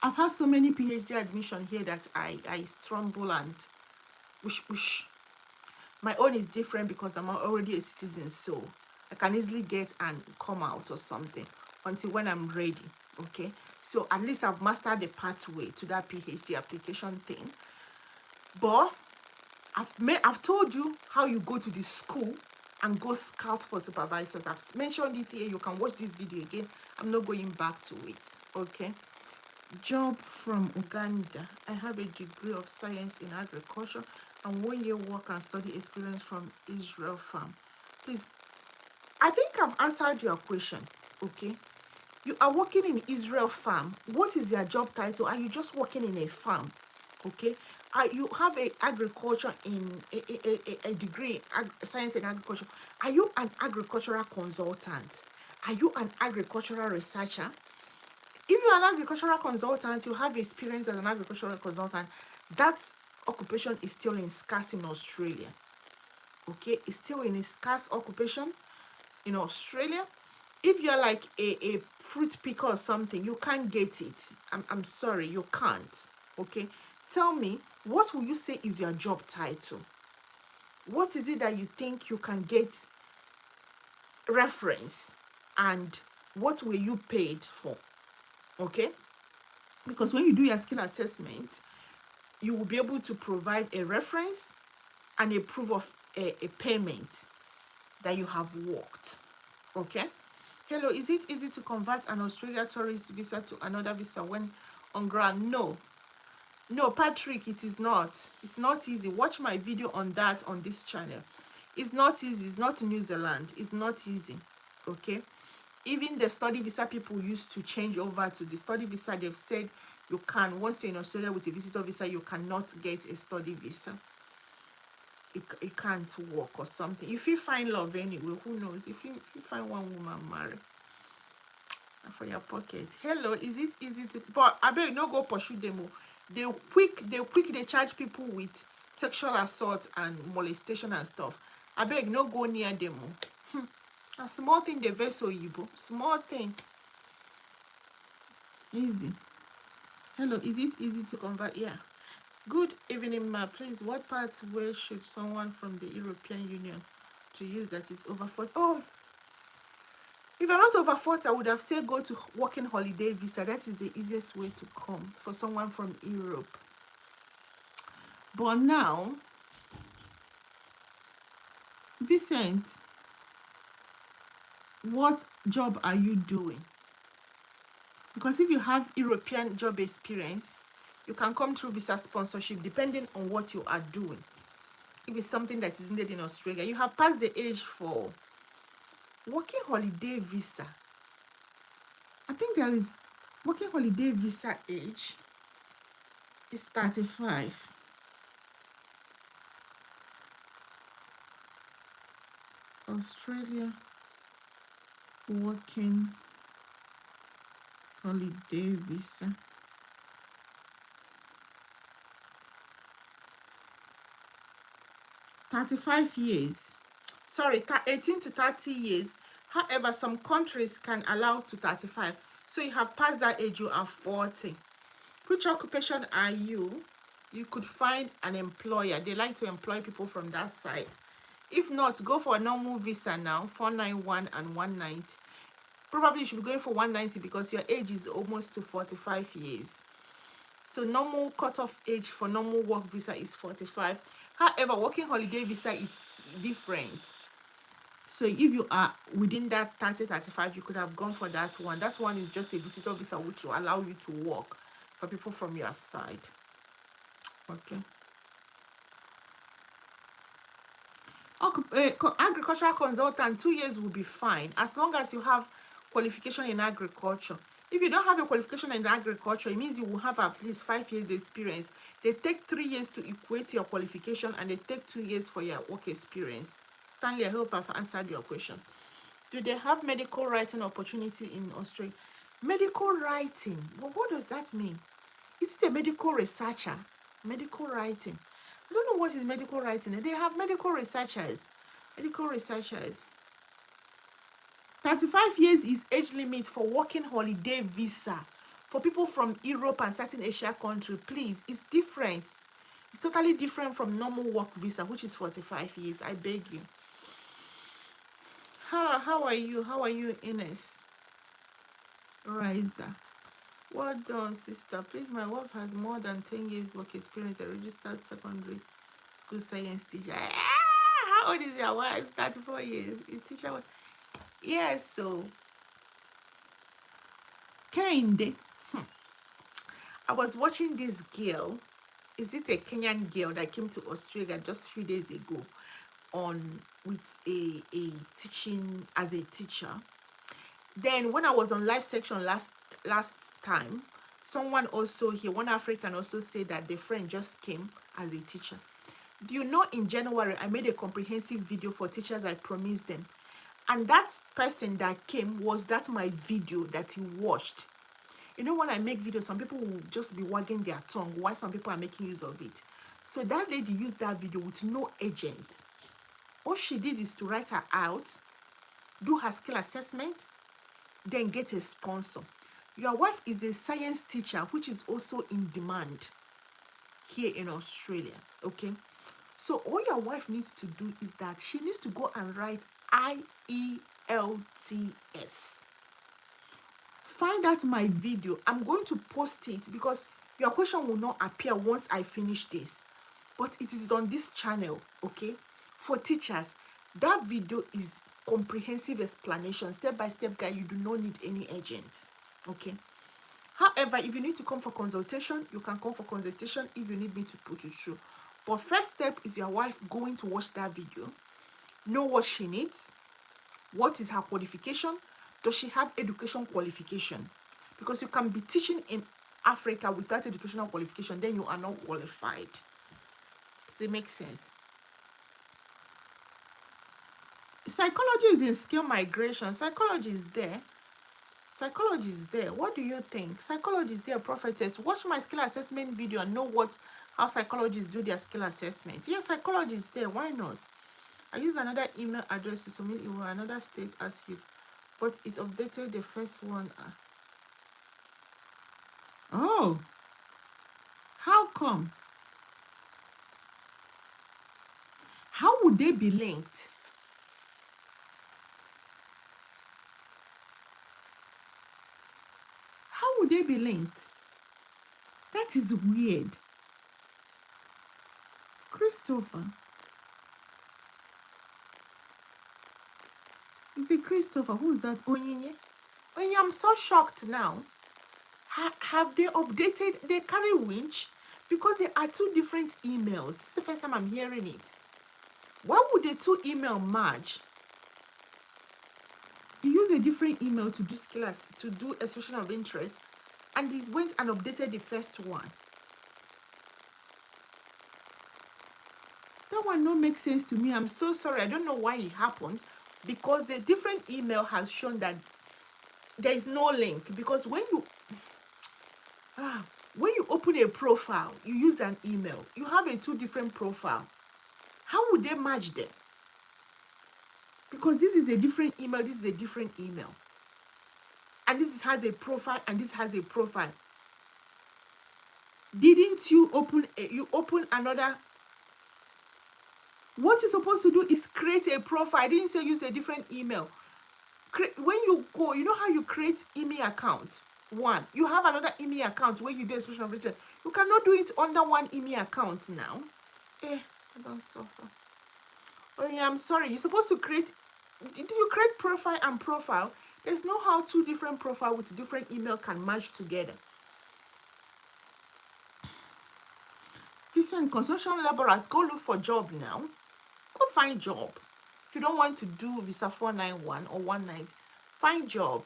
I've had so many PhD admission here that I stumble and push. My own is different because I'm already a citizen, so I can easily get and come out or something until when I'm ready. Okay, so at least I've mastered the pathway to that PhD application thing. But I've told you how you go to the school and go scout for supervisors. I've mentioned it here. You can watch this video again. I'm not going back to it. Okay. Job from Uganda. I have a degree of science in agriculture and 1 year work and study experience from Israel farm. Please, I think I've answered your question. Okay. You are working in Israel farm. What is their job title? Are you just working in a farm? Okay. You have a agriculture in a degree, science in agriculture. Are you an agricultural consultant? Are you an agricultural researcher? If you're an agricultural consultant, you have experience as an agricultural consultant, that occupation is still in scarce in Australia. Okay, it's still in a scarce occupation in Australia. If you're like a fruit picker or something, you can't get it. I'm sorry, you can't. Okay, tell me, what will you say is your job title? What is it that you think you can get reference, and what were you paid for? Okay, because when you do your skill assessment, you will be able to provide a reference and a proof of a payment that you have worked. Okay. Hello, is it easy to convert an Australia tourist visa to another visa when on ground? No, Patrick, it is not. It's not easy. Watch my video on that on this channel. It's not easy. It's not New Zealand. It's not easy. Okay. Even the study visa people used to change over to the study visa. They've said you can, once you're in Australia with a visitor visa, you cannot get a study visa. it can't work or something. If you find love anyway, who knows? If you find one woman marry for your pocket. Hello, is it easy to? But I bet you no go pursue them. They charge people with sexual assault and molestation and stuff. I beg no go near them. A small thing they vessel Yibo. Small thing. Easy. Hello, is it easy to convert? Yeah. Good evening, ma. Please, what pathway should someone from the European Union to use that is over 40? Oh, if I'm not over 40, I would have said go to working holiday visa. That is the easiest way to come for someone from Europe. But now, Vincent, what job are you doing? Because if you have European job experience, you can come through visa sponsorship depending on what you are doing. If it's something that is needed in Australia, you have passed the age for working holiday visa. I think there is working holiday visa age is 35. Australia working holiday visa. $35 years. Sorry, 18 to 30 years. However, some countries can allow to 35. So you have passed that age, you are 40. Which occupation are you? You could find an employer. They like to employ people from that side. If not, go for a normal visa now, 491 and 190. Probably you should be going for 190 because your age is almost to 45 years. So normal cutoff age for normal work visa is 45. However, working holiday visa is different. So if you are within that 30-35, you could have gone for that one. That one is just a visitor visa which will allow you to work for people from your side. Okay. Agricultural consultant, 2 years will be fine as long as you have qualification in agriculture. If you don't have a qualification in agriculture, it means you will have at least 5 years experience. They take 3 years to equate your qualification and they take 2 years for your work experience. Stanley, I hope I've answered your question. Do they have medical writing opportunity in Australia? Medical writing, well, what does that mean? Is it a medical researcher? Medical writing. I don't know what is medical writing. They have medical researchers. Medical researchers. 35 years is age limit for working holiday visa. For people from Europe and certain Asia country, please, it's different. It's totally different from normal work visa, which is 45 years. I beg you. How are you? How are you, Ines? Riza. Well done, sister. Please, my wife has more than 10 years work experience. A registered secondary school science teacher. How old is your wife? 34 years. Is teacher? Yes, so Kende. I was watching this girl. Is it a Kenyan girl that came to Australia just a few days ago on with a teaching as a teacher? Then when I was on live section last time, someone also here, one African also said that the friend just came as a teacher. Do you know in January I made a comprehensive video for teachers? I promised them. And that person that came was that my video that he watched. You know, when I make videos, some people will just be wagging their tongue while some people are making use of it. So that lady used that video with no agent. All she did is to write her out, do her skill assessment, then get a sponsor. Your wife is a science teacher, which is also in demand here in Australia, okay? So all your wife needs to do is that she needs to go and write IELTS. Find out my video. I'm going to post it because your question will not appear once I finish this. But it is on this channel, okay? For teachers, that video is comprehensive explanation, step-by-step guide. You do not need any agent, okay? However, if you need to come for consultation, you can come for consultation if you need me to put it through. But first step is your wife going to watch that video, know what she needs, what is her qualification, does she have education qualification? Because you can be teaching in Africa without educational qualification, then you are not qualified. Does it make sense? Psychology is in skill migration. Psychology is there. Psychology is there. What do you think? Psychology is there, prophetess. Watch my skill assessment video and know how psychologists do their skill assessment. Yes, psychology is there. Why not? I use another email address to submit in another state as you, but it's updated the first one. Oh, how come? How would they be linked? How would they be linked? That is weird. Christopher. Is it Christopher? Who is that? Onyinye? Onyinye, I'm so shocked now. Have they updated? They carry winch? Because there are two different emails. This is the first time I'm hearing it. Why would the two email merge? He used a different email to do class, to do expression of interest, and he went and updated the first one. That one don't make sense to me. I'm so sorry. I don't know why it happened, because the different email has shown that there is no link. Because when you open a profile, you use an email. You have a two different profile. How would they match them? Because this is a different email, this is a different email. And this has a profile, and this has a profile. Didn't you open another? What you're supposed to do is create a profile. I didn't say use a different email. When you go, you know how you create email accounts? One, you have another email account where you do expression of interest. You cannot do it under one email account now. I don't suffer. Oh yeah, I'm sorry. You're supposed to create. Did you create profile and profile? There's no how two different profile with different email can merge together. Visa and construction laborers, go look for job now. Go find job. If you don't want to do visa 491 or 190, find job.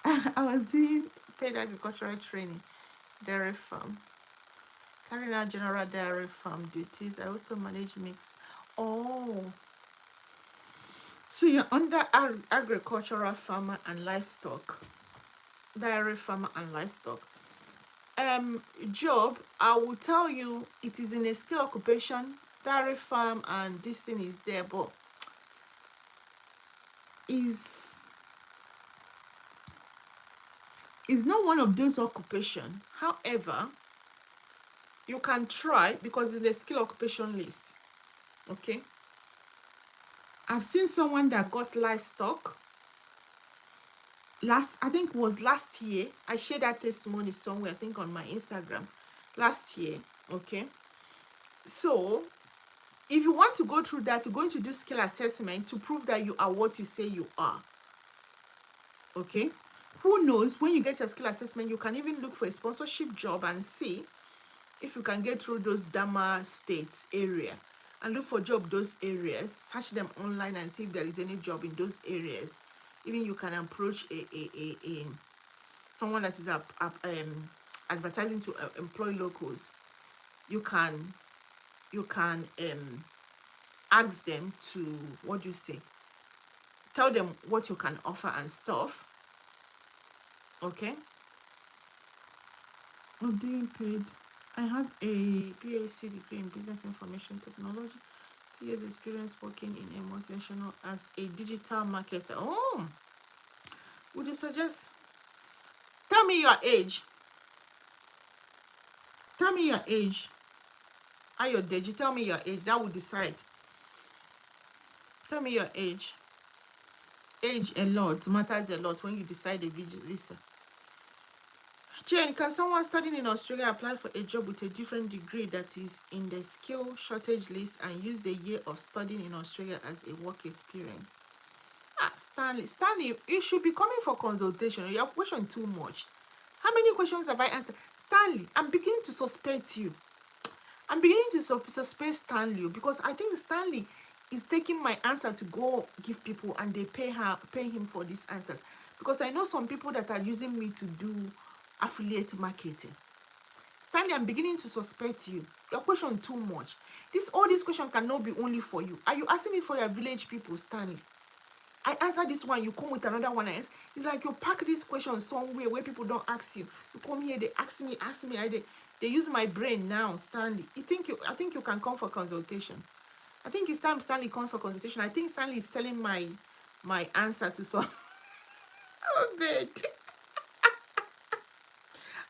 I was doing paid agricultural training, dairy farm, carrying out general dairy farm duties. I also manage mix. Oh, so you're under agricultural farmer and livestock, dairy farmer and livestock. Job, I will tell you, it is in a skill occupation. Dairy farm and this thing is there, but is not one of those occupation. However, you can try because it's a skill occupation list. Okay, I've seen someone that got livestock I think it was last year. I shared that testimony somewhere, I think on my Instagram last year. Okay, so if you want to go through that, you're going to do skill assessment to prove that you are what you say you are. Okay, who knows, when you get your skill assessment, you can even look for a sponsorship job and see if you can get through those Dama states area, and look for job those areas, search them online and see if there is any job in those areas. Even you can approach someone that is advertising to employ locals. You can ask them to, what do you say, tell them what you can offer and stuff. Okay, I'm doing paid. I have a BSc degree in business information technology, 2 years experience working in emotional as a digital marketer. Oh, would you suggest? Tell me your age. Tell me your age. Ayodeji, tell me your age. That will decide. Tell me your age. Age a lot, matters a lot when you decide a visa. Jane, can someone studying in Australia apply for a job with a different degree that is in the skill shortage list and use the year of studying in Australia as a work experience? Stanley, you should be coming for consultation. Your question too much. How many questions have I answered? Stanley, I'm beginning to suspect you. I'm beginning to suspect Stanley because I think Stanley is taking my answer to go give people and they pay him for these answers. Because I know some people that are using me to do affiliate marketing. Stanley, I'm beginning to suspect you. your question too much. All these questions cannot be only for you. Are you asking it for your village people, Stanley? I answer this one, you come with another one. It's like you pack this question somewhere where people don't ask you. You come here, they ask me. They use my brain now, Stanley. I think you can come for consultation. I think it's time Stanley comes for consultation. I think Stanley is selling my answer to some. Oh, bed.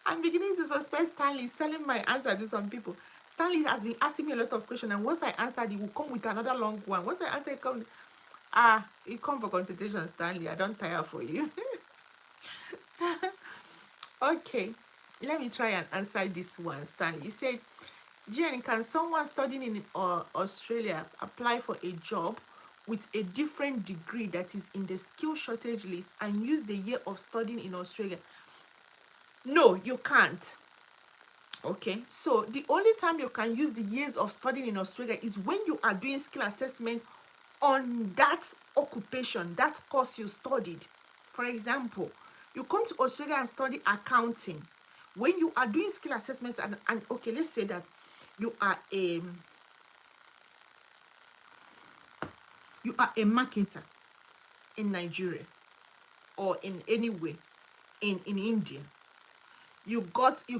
I'm beginning to suspect Stanley is selling my answer to some people. Stanley has been asking me a lot of questions, and once I answered, he will come with another long one. Once I answer, you come for consultation, Stanley. I don't tire for you. Okay, let me try and answer this one, Stanley. He said, Jen, can someone studying in Australia apply for a job with a different degree that is in the skill shortage list and use the year of studying in Australia? No, you can't. Okay, so the only time you can use the years of studying in Australia is when you are doing skill assessment on that occupation, that course you studied. For example, you come to Australia and study accounting. When you are doing skill assessments and okay, let's say that you are a marketer in Nigeria or in anywhere in India. You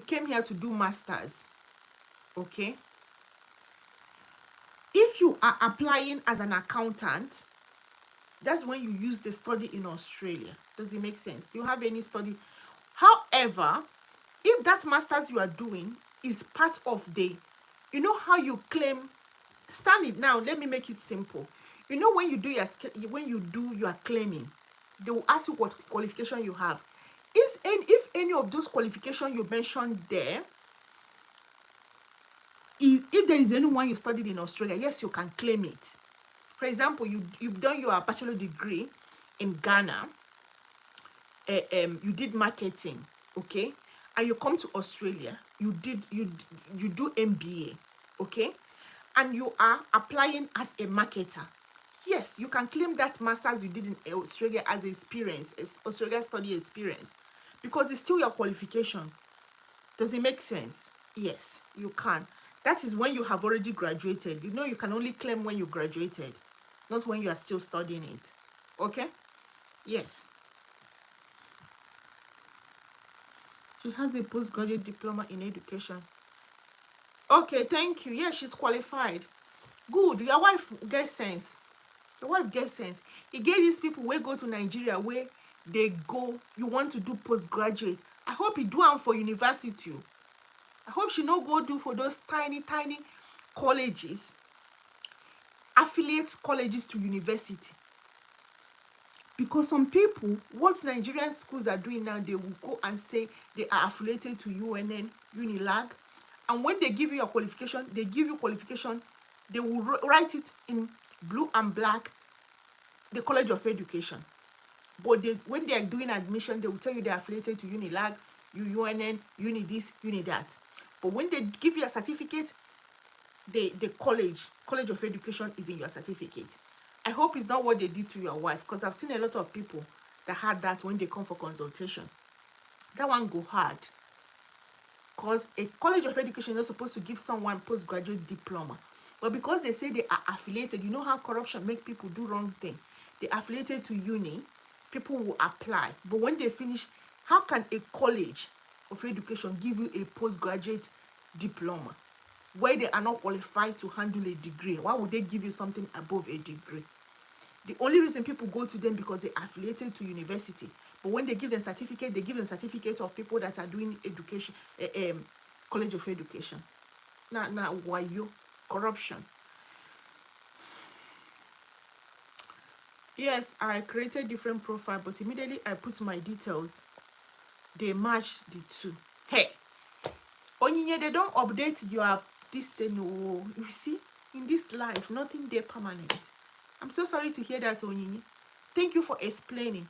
came here to do masters. Okay, if you are applying as an accountant, that's when you use the study in Australia. Does it make sense? Do you have any study? However, if that master's you are doing is part of the, you know how you claim, Stanley, now let me make it simple. You know when you do your claiming, they will ask you what qualification you have. If any of those qualifications you mentioned there, if there is anyone you studied in Australia, yes, you can claim it. For example, you've done your bachelor degree in Ghana. You did marketing, okay, and you come to Australia. You do MBA, okay, and you are applying as a marketer. Yes, you can claim that master's you did in Australia as experience, as Australia study experience, because it's still your qualification. Does it make sense? Yes, you can. That is when you have already graduated. You know, you can only claim when you graduated, not when you are still studying it. Okay? Yes. She has a postgraduate diploma in education. Okay, thank you. Yes, she's qualified. Good. Your wife gets sense. Your wife gets sense. He gave these people where go to Nigeria where they go. You want to do postgraduate. I hope you do them for university. I hope she no go do for those tiny colleges, affiliate colleges to university. Because some people, what Nigerian schools are doing now, they will go and say they are affiliated to UNN, Unilag, and when they give you your qualification, they will write it in blue and black, the College of Education. But when they are doing admission, they will tell you they are affiliated to Unilag, UNN, Uni this, Uni that. But when they give you a certificate, the College of Education is in your certificate. I hope it's not what they did to your wife, because I've seen a lot of people that had that when they come for consultation. That one go hard. Because a College of Education is supposed to give someone postgraduate diploma. But because they say they are affiliated, you know how corruption make people do wrong thing. They affiliated to uni, people will apply. But when they finish, how can a College of Education give you a postgraduate diploma where they are not qualified to handle a degree? Why would they give you something above a degree? The only reason people go to them because they're affiliated to university. But when they give them certificate, they give them certificate of people that are doing education, College of Education. Now, why you? Corruption. Yes, I created different profile, but immediately I put my details. They match the two. Hey, Onyinye, they don't update your this thing. Oh, you see, in this life, nothing there permanent. I'm so sorry to hear that, Onyinye. Thank you for explaining.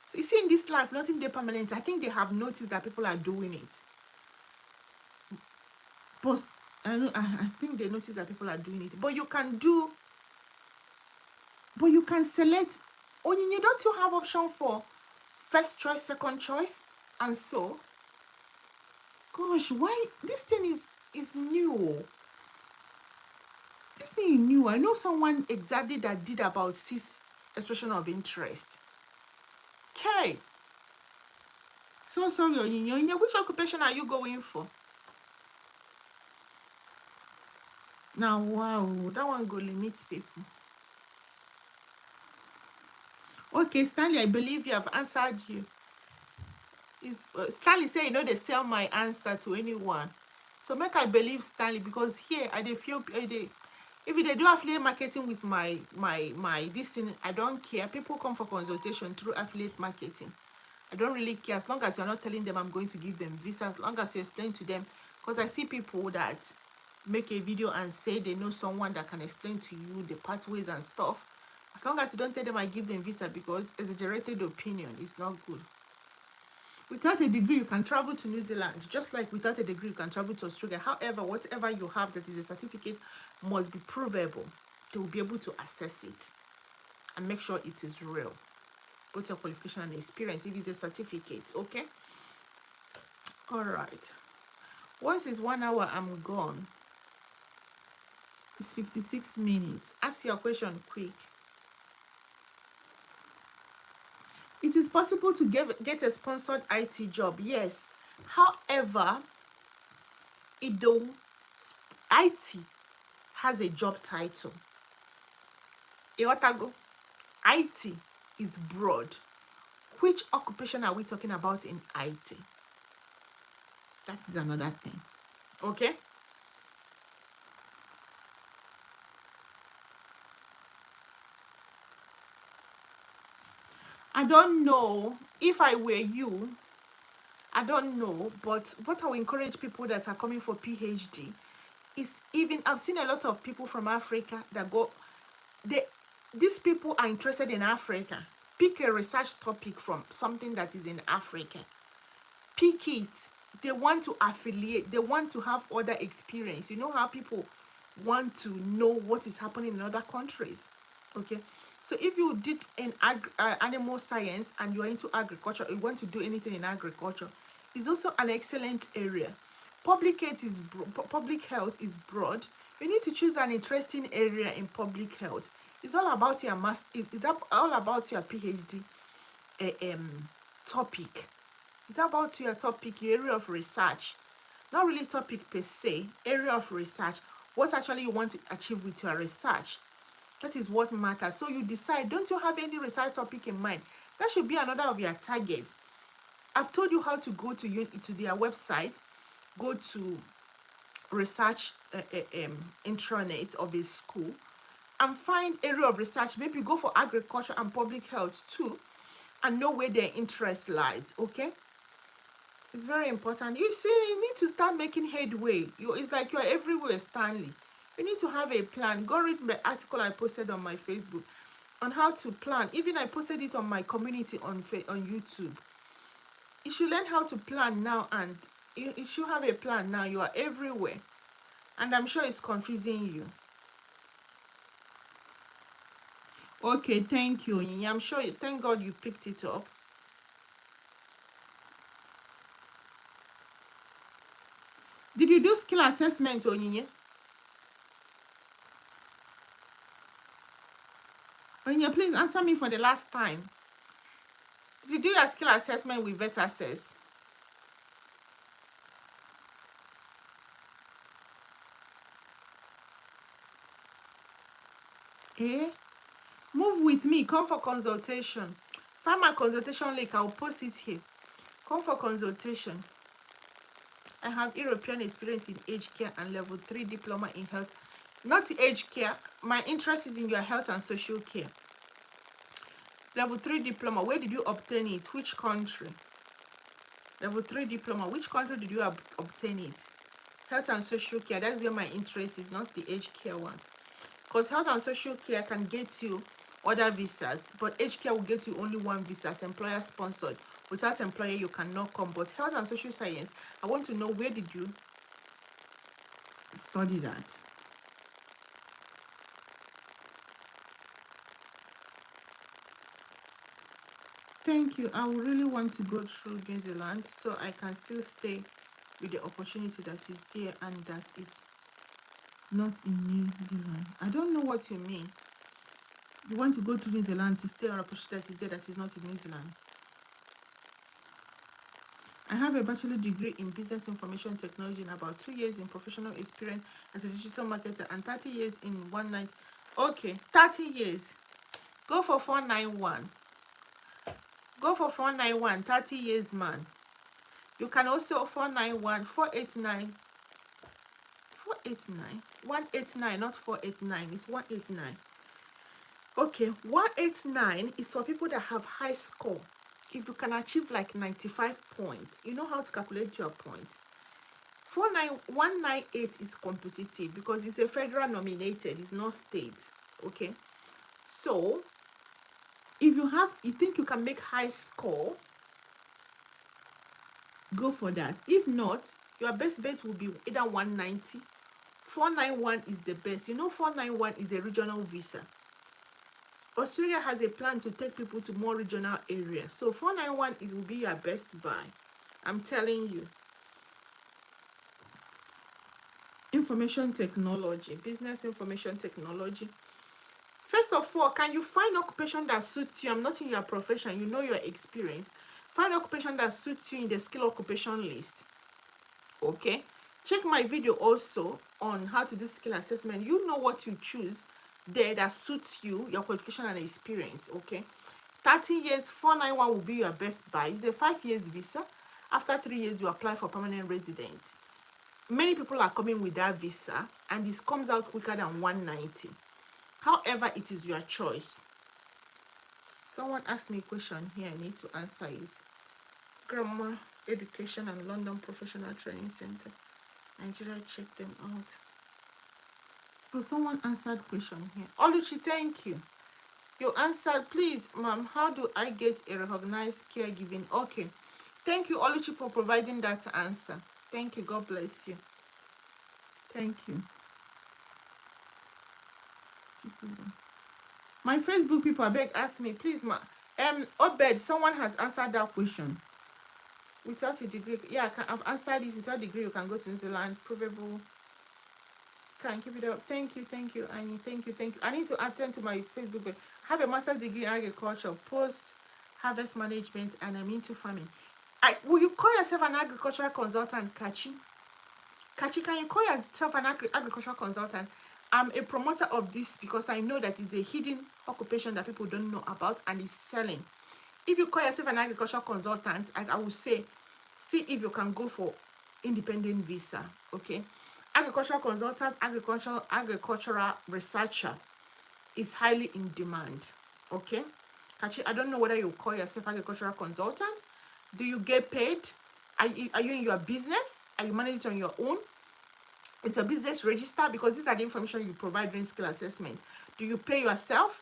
So you see, in this life, nothing there permanent. I think they have noticed that people are doing it. But I think they notice that people are doing it. But you can select. Onyinye, don't you have option for first choice, second choice, and so? Gosh, why this thing is new. This thing is new. I know someone exactly that did about 6 expression of interest. Okay. So sorry, Onyinye. Which occupation are you going for? Now, wow, that one go limit people. Okay, Stanley, I believe you have answered you. Stanley say, you know, they sell my answer to anyone. So make I believe Stanley, because here I dey feel if they do affiliate marketing with my this thing, I don't care. People come for consultation through affiliate marketing. I don't really care, as long as you're not telling them I'm going to give them visa, as long as you explain to them. Because I see people that make a video and say they know someone that can explain to you the pathways and stuff. As long as you don't tell them I give them visa, because exaggerated opinion is not good. Without a degree, you can travel to New Zealand, just like without a degree, you can travel to Australia. However, whatever you have that is a certificate must be provable. They will be able to assess it and make sure it is real. Both your qualification and experience, if it's a certificate, okay? All right. Once it's 1 hour, I'm gone. It's 56 minutes. Ask your question quick. It is possible to get a sponsored IT job, yes. However, IT has a job title. IT is broad. Which occupation are we talking about in IT? That is another thing. Okay? I don't know. If I were you, I don't know, but what I will encourage people that are coming for PhD is, even I've seen a lot of people from Africa that go, these people are interested in Africa. Pick a research topic from something that is in Africa. Pick it. They want to affiliate. They want to have other experience. You know how people want to know what is happening in other countries. Okay. So if you did an animal science and you're into agriculture, you want to do anything in agriculture, it's also an excellent area. Public health is broad. You need to choose an interesting area in public health. It's all about your it's all about your PhD topic. It's about your topic, your area of research. Not really topic per se, area of research. What actually you want to achieve with your research. That is what matters. So you decide, don't you have any research topic in mind? That should be another of your targets. I've told you how to go to their website, go to research intranet of a school, and find area of research. Maybe go for agriculture and public health too, and know where their interest lies. Okay, it's very important. You see, you need to start making headway. It's like you're everywhere, Stanley. You need to have a plan. Go read the article I posted on my Facebook on how to plan. Even I posted it on my community on YouTube. You should learn how to plan now, and you should have a plan now. You are everywhere, and I'm sure it's confusing you. Okay, thank you. I'm sure. Thank God you picked it up. Did you do skill assessment, Onyinye? Onyinye, please answer me for the last time. Did you do your skill assessment with VetAccess? Eh? Move with me. Come for consultation. Find my consultation link. I'll post it here. Come for consultation. I have European experience in aged care and level 3 diploma in health. Not aged care. My interest is in your health and social care. Level 3 diploma. Where did you obtain it? Which country? Level 3 diploma. Which country did you obtain it? Health and social care. That's where my interest is, not the aged care one. Because health and social care can get you other visas, but aged care will get you only one visa as employer sponsored. Without employer, you cannot come. But health and social science, I want to know, where did you study that? Thank you. I would really want to go through New Zealand so I can still stay with the opportunity that is there and that is not in New Zealand. I don't know what you mean. You want to go to New Zealand to stay on a opportunity that is there that is not in New Zealand. I have a bachelor degree in business information technology and about 2 years in professional experience as a digital marketer and 30 years in one night. Okay, 30 years. Go for 491. Go for 491, 30 years, man. You can also 491, 489, 489, 189, not 489, it's 189. Okay, 189 is for people that have high score. If you can achieve like 95 points, you know how to calculate your points. 198 is competitive because it's a federal nominated, it's not state. Okay, so if you think you can make high score, go for that. If not, your best bet will be either 190. 491 is the best. You know, 491 is a regional visa. Australia has a plan to take people to more regional areas. So 491 will be your best buy. I'm telling you. Information technology, business information technology. First of all, can you find occupation that suits you? I'm not in your profession, you know your experience. Find occupation that suits you in the skill occupation list. Okay. Check my video also on how to do skill assessment. You know what you choose there that suits you, your qualification and experience. Okay. 30 years, 491 will be your best buy. It's a 5 years visa. After 3 years, you apply for permanent resident. Many people are coming with that visa, and this comes out quicker than 190. However, it is your choice. Someone asked me a question here. I need to answer it. Grammar, Education and London Professional Training Center. Nigeria, check them out. So someone answered question here. Oluchi, thank you. You answered, please, ma'am, how do I get a recognized caregiving? Okay. Thank you, Oluchi, for providing that answer. Thank you. God bless you. Thank you. My Facebook people, I beg, ask me, please, ma. Obed, someone has answered that question. Without a degree, yeah, I've answered it. Without a degree, you can go to New Zealand. Provable. Can keep it up. Thank you, Annie. Thank you. I need to attend to my Facebook page. I have a master's degree in agriculture, post-harvest management, and I'm into farming. Will you call yourself an agricultural consultant, Kachi? Kachi, can you call yourself an agricultural consultant? I'm a promoter of this because I know that it's a hidden occupation that people don't know about and is selling. If you call yourself an agricultural consultant, I will say, see if you can go for independent visa, okay? Agricultural consultant, agricultural researcher is highly in demand, okay? Kachi, I don't know whether you call yourself agricultural consultant. Do you get paid? Are you in your business? Are you managing it on your own? Is your business registered? Because these are the information you provide during skill assessment. Do you pay yourself?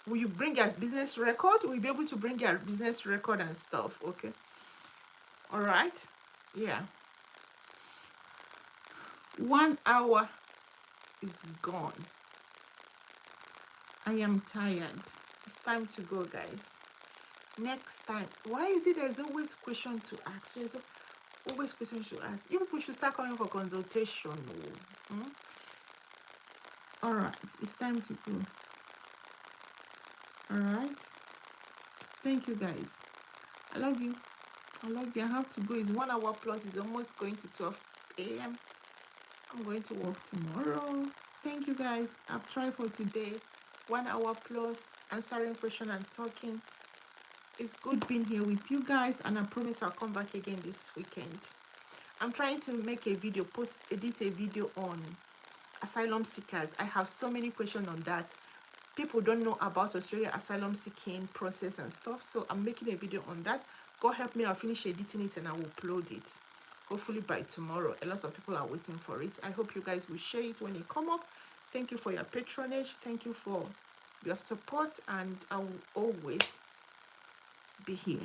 Will you bring your business record? Will you be able to bring your business record and stuff? Okay. All right. Yeah. 1 hour is gone. I am tired. It's time to go, guys. Next time. Why is it there's always question to ask? There's always questions to ask. You people should start coming for consultation. All right. It's time to go. All right. Thank you, guys. I love you. I have to go. It's 1 hour plus. It's almost going to 12 a.m. I'm going to work tomorrow. Thank you, guys. I've tried for today. 1 hour plus, answering question and talking. It's good being here with you guys, and I promise I'll come back again this weekend. I'm trying to make a video, edit a video on asylum seekers. I have so many questions on that. People don't know about Australia asylum seeking process and stuff, so I'm making a video on that. God help me, I'll finish editing it and I will upload it hopefully by tomorrow. A lot of people are waiting for it. I hope you guys will share it when it come up. Thank you for your patronage. Thank you for your support, and I will always be here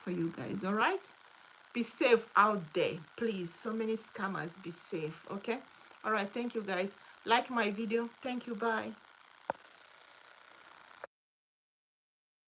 for you guys. All right, be safe out there, please. So many scammers. Be safe. Okay. All right, thank you guys. Like my video. Thank you. Bye.